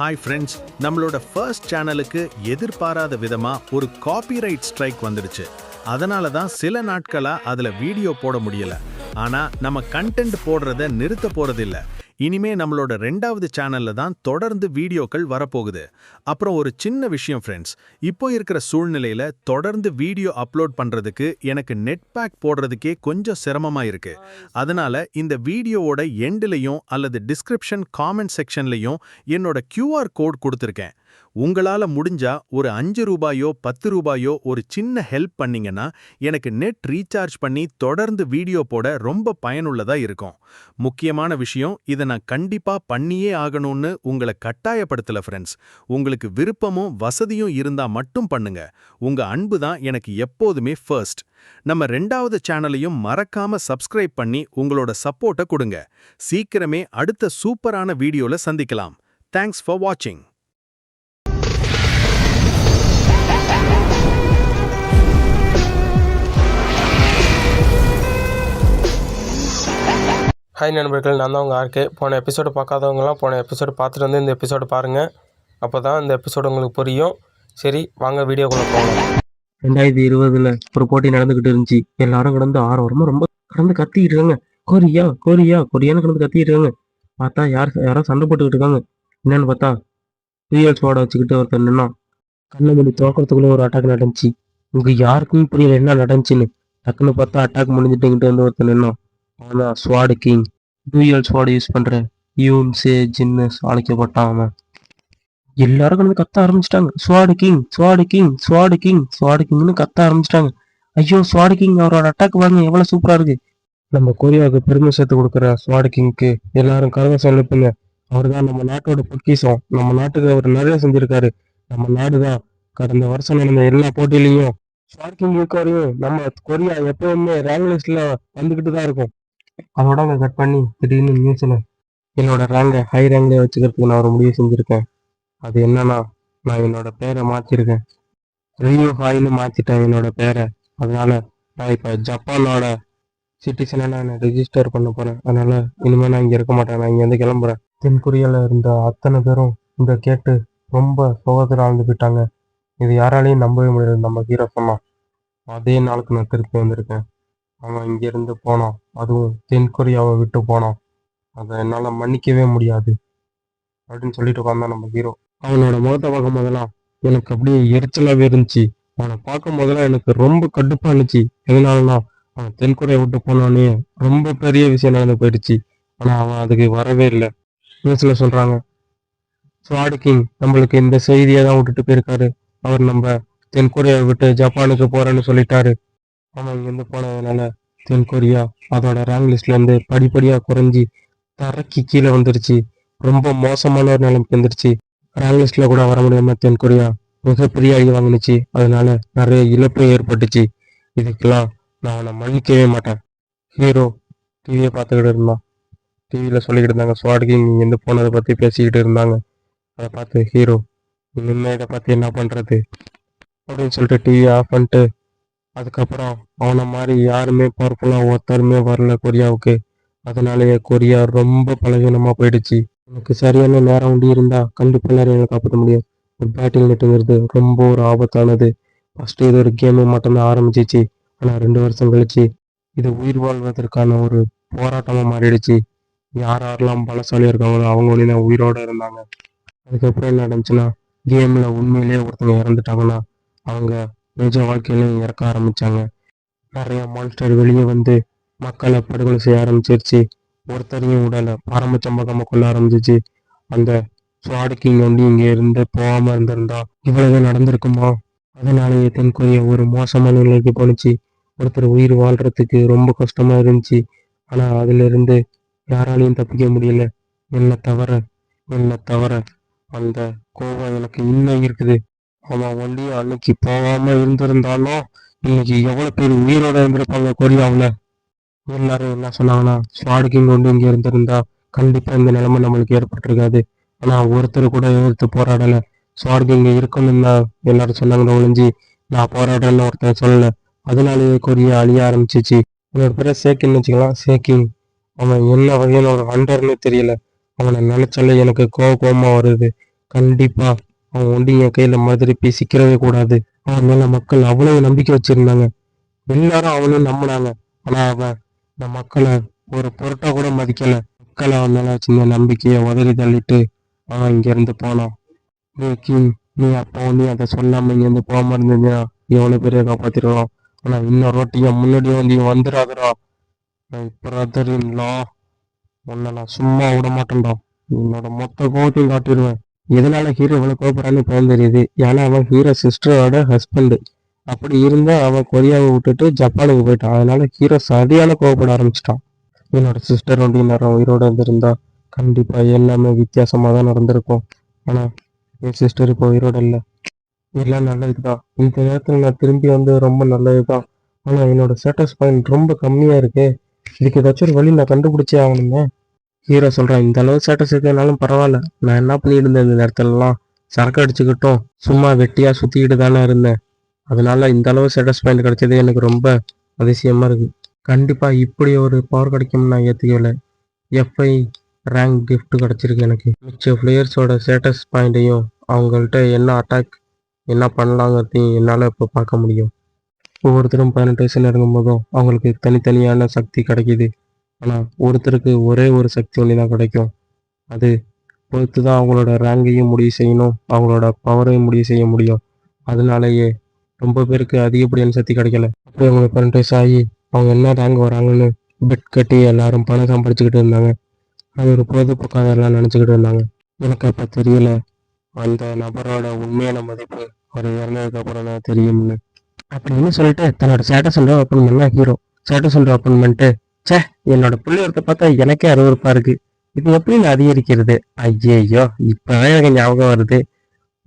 Hi friends, நம்மளோட first சேனலுக்கு எதிர்பாராத விதமா ஒரு காப்பிரைட் ஸ்ட்ரைக் வந்துடுச்சு. அதனால தான் சில நாட்களா அதுல வீடியோ போட முடியல. ஆனா நம்ம கண்டென்ட் போடுறத நிறுத்த போறதில்ல. இனிமே நம்மளோட 2வது சேனல்ல தான் தொடர்ந்து வீடியோக்கள் வரப்போகுது. அப்புறம் ஒரு சின்ன விஷயம் ஃப்ரெண்ட்ஸ், இப்போ இருக்கிற சூழ்நிலையில தொடர்ந்து வீடியோ அப்லோட் பண்றதுக்கு எனக்கு நெட் பேக் போடுறதுக்கே கொஞ்சம் சிரமமா இருக்கு. அதனால இந்த வீடியோவோட எண்ட்லயும் அல்லது டிஸ்கிரிப்ஷன் காமெண்ட் செக்ஷன்லயும் என்னோட QR கோட் கொடுத்துருக்கேன். உங்களால முடிஞ்சா ஒரு 5 ரூபாயோ 10 ரூபாயோ ஒரு சின்ன ஹெல்ப் பண்ணீங்கன்னா எனக்கு நெட் ரீசார்ஜ் பண்ணி தொடர்ந்து வீடியோ போட ரொம்ப பயனுள்ளதா இருக்கும். முக்கியமான விஷயம், இதை நான் கண்டிப்பா பண்ணியே ஆகணும்னு உங்களை கட்டாயப்படுத்தல ஃப்ரெண்ட்ஸ். உங்களுக்கு விருப்பமும் வசதியும் இருந்தா மட்டும் பண்ணுங்க. உங்க அன்பு தான் எனக்கு எப்போதுமே ஃபர்ஸ்ட். நம்ம 2வது சேனலையும் மறக்காம சப்ஸ்கிரைப் பண்ணி உங்களோட சப்போர்ட்டை கொடுங்க. சீக்கிரமே அடுத்த சூப்பரான வீடியோல சந்திக்கலாம். தேங்க்ஸ் ஃபார் வாட்சிங். ஹாய் நண்பர்கள், நான் தான் உங்கள் ஆர்கே. போன எபிசோடு பார்க்காதவங்களாம் போன எபிசோடு பார்த்துட்டு வந்து இந்த எபிசோடு பாருங்கள். அப்போ தான் இந்த எபிசோடு உங்களுக்கு புரியும். சரி, வாங்க வீடியோக்குள்ளே போகலாம். 2020 ஒரு போட்டி நடந்துக்கிட்டு இருந்துச்சு. எல்லாரும் கடந்து 6 வாரமாக ரொம்ப கடந்து கத்திக்கிட்டு இருக்காங்க. கொரியா கொரியா கொரியான்னு கடந்து கத்திக்கிட்டு இருக்காங்க. பார்த்தா யாரோ சண்டை போட்டுக்கிட்டு இருக்காங்க. என்னன்னு பார்த்தா ரியல் ஸ்வாட வச்சுக்கிட்டு ஒருத்தர் நின்னான். கண்ணை மூடி தோக்கிறதுக்குள்ளே ஒரு அட்டாக் நடந்துச்சு. இங்கே யாருக்குமே புரியல என்ன நடந்துச்சுன்னு. டக்குன்னு பார்த்தா அட்டாக் முடிஞ்சுட்டுங்கிட்டு வந்து ஒருத்தர் நின்னான். அவன் sword king. Dual sword use பண்ற யூன் சே ஜின்னு அழைக்கப்பட்டான் அவன். எல்லாரும் வந்து கத்த ஆரம்பிச்சிட்டாங்க. ஸ்வாடு கிங் ஸ்வாடு கிங் ஸ்வாடு கிங் ஸ்வாடு கிங்னு கத்த ஆரம்பிச்சிட்டாங்க. ஐயோ, ஸ்வாடு கிங் அவரோட அட்டாக் பாருங்க எவ்வளவு சூப்பரா இருக்கு. நம்ம கொரியாவுக்கு பெருமை சேர்த்து கொடுக்குற ஸ்வாடு கிங்க்கு எல்லாரும் கரகோஷம் எழுப்புங்க. அவர் தான் நம்ம நாட்டோட பொக்கிஷம். நம்ம நாட்டுக்கு அவர் நிறைய செஞ்சிருக்காரு. நம்ம நாடுதான் கடந்த வருஷம் நடந்த எல்லா போட்டியிலையும் ஸ்வாடு கிங் இருக்க வரையும் நம்ம கொரியா எப்பவுமே ரேங்க் லிஸ்ட்ல வந்துகிட்டு தான் இருக்கும். அதோட அங்கே கட் பண்ணி திடீர்னு நியூஸில் என்னோட ரேங்கை ஹை ரேங்க்லேயே வச்சுக்கிறதுக்கு நான் ஒரு முடிவு செஞ்சுருக்கேன். அது என்னன்னா, நான் என்னோட பேரை மாற்றிருக்கேன். ரியோ ஹாய்னு மாற்றிட்டேன் என்னோட பேரை. அதனால நான் இப்போ ஜப்பானோட சிட்டிசனை நான் ரெஜிஸ்டர் பண்ண போகிறேன். அதனால இனிமேல் நான் இங்கே இருக்க மாட்டேன். நான் இங்கேருந்து கிளம்புறேன். தென்கொரியாவில் இருந்த அத்தனை பேரும் இதை கேட்டு ரொம்ப சோகத்தில் ஆழ்ந்து போயிட்டாங்க. இது யாராலையும் நம்பவே முடியாது. நம்ம ஹீரோ சொன்னான். அதே நாளுக்கு நான் திருப்பி வந்திருக்கேன். அவன் இங்கேருந்து போனான், அதுவும் தென்கொரியாவை விட்டு போனான். அதை என்னால் மன்னிக்கவே முடியாது அப்படின்னு சொல்லிட்டு உட்காந்தான் நம்ம ஹீரோ. அவனோட முகத்தை பார்க்கும் போதெல்லாம் எனக்கு அப்படியே எரிச்சலாகவே இருந்துச்சு. அவனை பார்க்கும் போதெல்லாம் எனக்கு ரொம்ப கடுப்பாக இருந்துச்சு. எதனாலனா, அவன் தென்கொரியா விட்டு போனானே ரொம்ப பெரிய விஷயம் நடந்து போயிடுச்சு. ஆனால் அவன் அதுக்கு வரவே இல்லை. நியூஸில் சொல்கிறாங்க, ஸ்வாடு கிங் நம்மளுக்கு இந்த செய்தியை தான் விட்டுட்டு போயிருக்காரு. அவர் நம்ம தென்கொரியாவை விட்டு ஜப்பானுக்கு போகிறேன்னு சொல்லிட்டாரு. அவன் இங்கேருந்து போனதுனால தென்கொரியா அதோட ரேங்க் லிஸ்ட்லேருந்து படிப்படியாக குறைஞ்சி தரைக்கு கீழே வந்துருச்சு. ரொம்ப மோசமான ஒரு நிலைமைக்கு வந்துருச்சு. ரேங்க் லிஸ்ட்டில் கூட வர முடியாமல் தென்கொரியா மிகப்பெரிய அடி வாங்கினுச்சு. அதனால நிறைய இழப்பு ஏற்பட்டுச்சு. இதுக்கெல்லாம் நான் அவனை மன்னிக்கவே மாட்டேன். ஹீரோ டிவியை பார்த்துக்கிட்டு இருந்தான். டிவியில் சொல்லிக்கிட்டு இருந்தாங்க, ஸ்வாட் கிங் இங்கேருந்து போனதை பற்றி பேசிக்கிட்டு இருந்தாங்க. அதை பார்த்து ஹீரோ, இனிமேல் இதை பற்றி என்ன பண்ணுறது அப்படின்னு சொல்லிட்டு டிவியை ஆஃப் பண்ணிட்டு, அதுக்கப்புறம் அவனை மாதிரி யாருமே பவர்ஃபுல்லாக ஒருத்தருமே வரல கொரியாவுக்கு. அதனாலேயே கொரியா ரொம்ப பலவீனமாக போயிடுச்சு. எனக்கு சரியான நேரம் ஒண்டி இருந்தால் கண்டிப்பாக எல்லாரையும் காப்பாற்ற முடியும். ஒரு பேட்டில் நெட்டுங்கிறது ரொம்ப ஒரு ஆபத்தானது. ஃபஸ்ட்டு இது ஒரு கேமு மட்டும்தான் ஆரம்பிச்சிச்சு. ஆனால் 2 வருஷம் கழிச்சு இது உயிர் வாழ்வதற்கான ஒரு போராட்டமாக மாறிடுச்சு. யாரெல்லாம் பலசாலியாக இருக்காங்களோ அவங்க ஒன்றி தான் உயிரோடு இருந்தாங்க. அதுக்கப்புறம் என்ன நடந்துச்சுன்னா, கேமில் உண்மையிலேயே ஒருத்தவங்க இறந்துட்டாங்கன்னா அவங்க நிஜ வாழ்க்கையிலையும் இறக்க ஆரம்பிச்சாங்க. நிறைய மான்ஸ்டர் வெளியே வந்து மக்களை படுகொலை செய்ய ஆரம்பிச்சிருச்சு. ஒருத்தரையும் உடலை பாரம்பரியமாக கொள்ள ஆரம்பிச்சிச்சு. அந்த ஸ்வாட் கிங் வந்து இங்கே இருந்து போகாமல் இருந்திருந்தா இவ்வளவு நடந்திருக்குமா? அதனாலேயே தென்கொரியா ஒரு மோசமான நிலைக்கு போணுச்சு. ஒருத்தர் உயிர் வாழ்றதுக்கு ரொம்ப கஷ்டமா இருந்துச்சு. ஆனால் அதிலிருந்து யாராலையும் தப்பிக்க முடியல. என்ன தவிர அந்த கோவம் எனக்கு இன்னும் இருக்குது. அவன் வண்டி அன்னைக்கு போகாம இருந்திருந்தாலும் இன்னைக்கு எவ்வளவு பேர் உயிரோட இருந்திருப்பாங்க கொரியாவில். எல்லாரும் என்ன சொன்னாங்கன்னா, ஸ்வாட் கிங் வந்து இங்க இருந்திருந்தா கண்டிப்பா இந்த நிலைமை நம்மளுக்கு ஏற்பட்டிருக்காது. ஆனா ஒருத்தர் கூட எதிர்த்து போராடல. ஸ்வாட் கிங் இருக்கணும்னு தான் எல்லாரும் சொன்னாங்க ஒழிஞ்சு நான் போராடுறேன்னு ஒருத்தர் சொல்லல. அதனாலேயே கொரியா அழிய ஆரம்பிச்சிச்சு. என்னோட பேரை சேக்கின்னு வச்சுக்கலாம். சேக்கிங் அவன் என்ன வகையான ஒரு ஹண்டர்னு தெரியல. அவனை நினைச்சாலே எனக்கு கோபமா வருது. கண்டிப்பா அவன் ஒண்டி என் கையில மாதிரி போய் சிக்கிறவே கூடாது. அவன் மேல மக்கள் அவ்வளவு நம்பிக்கை வச்சிருந்தாங்க. எல்லாரும் அவனும் நம்பினாங்க. ஆனா அவன் இந்த மக்களை ஒரு பொருட்டா கூட மதிக்கல. மக்கள் அவன் மேல வச்சிருந்த நம்பிக்கையை உதறி தள்ளிட்டு அவன் இங்க இருந்து போனான். கிங், நீ அப்போ நீ அதை சொல்லாம இங்க இருந்து போகாம இருந்தீங்கன்னா எவ்வளவு பேரைய காப்பாத்திருக்கலாம். ஆனா இன்னொரு வாட்டி என் முன்னாடி வந்து இவன் வந்துடாதடா. பிரதர் இன் லா, உன்னை நான் சும்மா விட மாட்டேன்டா. என்னோட மொத்த கோவத்தையும் காட்டிடுவேன். எதனால ஹீரோ இவ்வளவு கோபப்படுறான்னு இப்போ தெரியுது. ஏன்னா அவன் ஹீரோ சிஸ்டரோட ஹஸ்பண்ட். அப்படி இருந்தா அவன் கொரியாவை விட்டுட்டு ஜப்பானுக்கு போயிட்டான். அதனால ஹீரோ சரியான கோவப்பட ஆரம்பிச்சிட்டான். என்னோட சிஸ்டர் வந்து நேரம் உயிரோட இருந்திருந்தா கண்டிப்பா எல்லாமே வித்தியாசமா தான் நடந்திருக்கும். ஆனா என் சிஸ்டர் இப்போ உயிரோட இல்லை. எல்லாம் நல்லதுதான். இந்த நேரத்துல நான் திரும்பி வந்து ரொம்ப நல்லதுதான். ஆனா என்னோட ஸ்டேட்டஸ் பாயிண்ட் ரொம்ப கம்மியா இருக்கு. இதுக்கு ஏதாச்சும் ஒரு வழி நான் கண்டுபிடிச்சே ஆகணுமே. ஹீரோ சொல்றான், இந்த அளவு ஸ்டேட்டஸ் இருக்கனாலும் பரவாயில்ல. நான் என்ன பண்ணிட்டு இருந்தேன் இந்த நேரத்துலலாம்? சரக்கு அடிச்சுக்கிட்டும் சும்மா வெட்டியா சுத்திக்கிட்டு தானே இருந்தேன். அதனால இந்த அளவு ஸ்டேட்டஸ் பாயிண்ட் கிடைச்சது எனக்கு ரொம்ப அதிசயமா இருக்கு. கண்டிப்பா இப்படி ஒரு பவர் கிடைக்கும்னு நான் ஏத்துக்கல. எஃப்ஐ ரேங்க் gift கிடைச்சிருக்கு எனக்கு. மிச்ச பிளேயர்ஸோட ஸ்டேட்டஸ் பாயிண்டையும் அவங்கள்ட்ட என்ன அட்டாக் என்ன பண்ணலாங்கிறதையும் என்னால் இப்போ பார்க்க முடியும். ஒவ்வொருத்தரும் 18 வயசு நெருங்கும் போதும் அவங்களுக்கு தனித்தனியான சக்தி கிடைக்கிது. ஆனால் ஒருத்தருக்கு ஒரே ஒரு சக்தி ஒன்று தான் கிடைக்கும். அது பொறுத்து தான் அவங்களோட ரேங்கையும் முடிவு செய்யணும், அவங்களோட பவரையும் முடிவு செய்ய முடியும். அதனாலேயே ரொம்ப பேருக்கு அதிகப்படியான சக்தி கிடைக்கல. அப்படியே அவங்களுக்கு 18 வயசு ஆகி அவங்க என்ன ரேங்க் வராங்கன்னு பெட் கட்டி எல்லாரும் பணம் சம்பாதிச்சுக்கிட்டு இருந்தாங்க. அது ஒரு பொழுதுபோக்காக எல்லாம் நினச்சிக்கிட்டு இருந்தாங்க. எனக்கு அப்போ தெரியல அந்த நபரோட உண்மையான மதிப்பு ஒரு இறந்ததுக்கு அப்புறம் தான் தெரியும்னு. அப்படின்னு சொல்லிட்டு தன்னோட ஸ்டேட்டஸ் ஒன்று ஓப்பன் பண்ண ஹீரோ. ஸ்டேட்டஸ் ஒன்று ஓப்பன் பண்ணிட்டு, ச்சே, என்னோட புள்ளியொருத்த பார்த்தா எனக்கே அருவருப்பா இருக்கு. இது எப்படி நான் அதிகரிக்கிறது? ஐயோ, இப்பதான் எனக்கு ஞாபகம் வருது.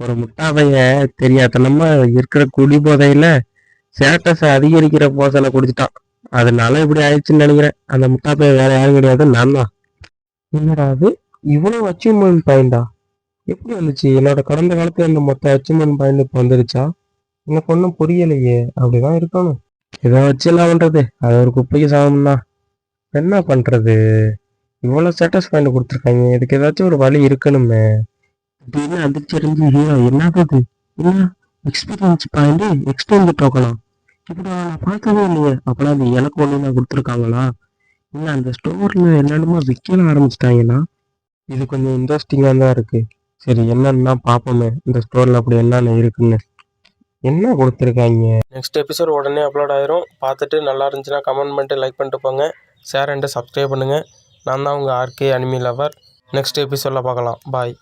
ஒரு முட்டாவைய தெரியாதனமா இருக்கிற குடி போதையில ஸ்டேட்டஸை அதிகரிக்கிற போசனை குடிச்சிட்டான். அதனால இப்படி ஆயிடுச்சுன்னு நினைக்கிறேன். அந்த முட்டாப்பைய வேற யாரும் கிடையாது, நான் தான். என்னடா அது, இவ்வளவு அச்சீவ்மெண்ட் பாயிண்டா? எப்படி வந்துச்சு? என்னோட கடந்த காலத்துல இந்த மொத்த அச்சீவ்மெண்ட் பாயிண்ட் இப்போ வந்துருச்சா? எனக்கு ஒன்றும் புரியலையே. அப்படிதான் இருக்கணும். இதை வச்சு என்ன பண்றது? அது ஒரு குப்பைக்கு சமம் தான். என்ன பண்றது? இவ்வளவு ஸ்டேட்டஸ் பாயிண்ட் கொடுத்துருக்காங்க, இதுக்கு ஏதாச்சும் ஒரு வழி இருக்கணுமே. அப்படின்னு அதிர்ச்சி அடைஞ்சு ஹீரோ, என்னது என்ன எக்ஸ்பீரியன்ஸ் பாயிண்ட் எக்ஸ்பேஞ்ச் டோக்கனா? இப்படி நான் பார்த்ததே இல்லையே. அப்பனா அது எனக்கு ஒன்று தான் கொடுத்துருக்காங்களா? இல்லை அந்த ஸ்டோர்ல என்னென்னமோ விற்க ஆரம்பிச்சிட்டாங்கன்னா இது கொஞ்சம் இன்ட்ரெஸ்டிங்காக தான் இருக்கு. சரி, என்னன்னா பார்ப்போமே இந்த ஸ்டோரில் அப்படி என்னென்ன இருக்குன்னு. என்ன கொடுத்துருக்காங்க? நெக்ஸ்ட் எபிசோட் உடனே அப்லோட் ஆயிரும். பார்த்துட்டு நல்லா இருந்துச்சுன்னா கமெண்ட் பண்ணிட்டு லைக் பண்ணிட்டு போங்க. ஷேர் அண்ட் சப்ஸ்கிரைப் பண்ணுங்கள். நான் தான் உங்கள் ஆர்கே அனிமி லவர். நெக்ஸ்ட் எபிசோடில் பார்க்கலாம். பாய்.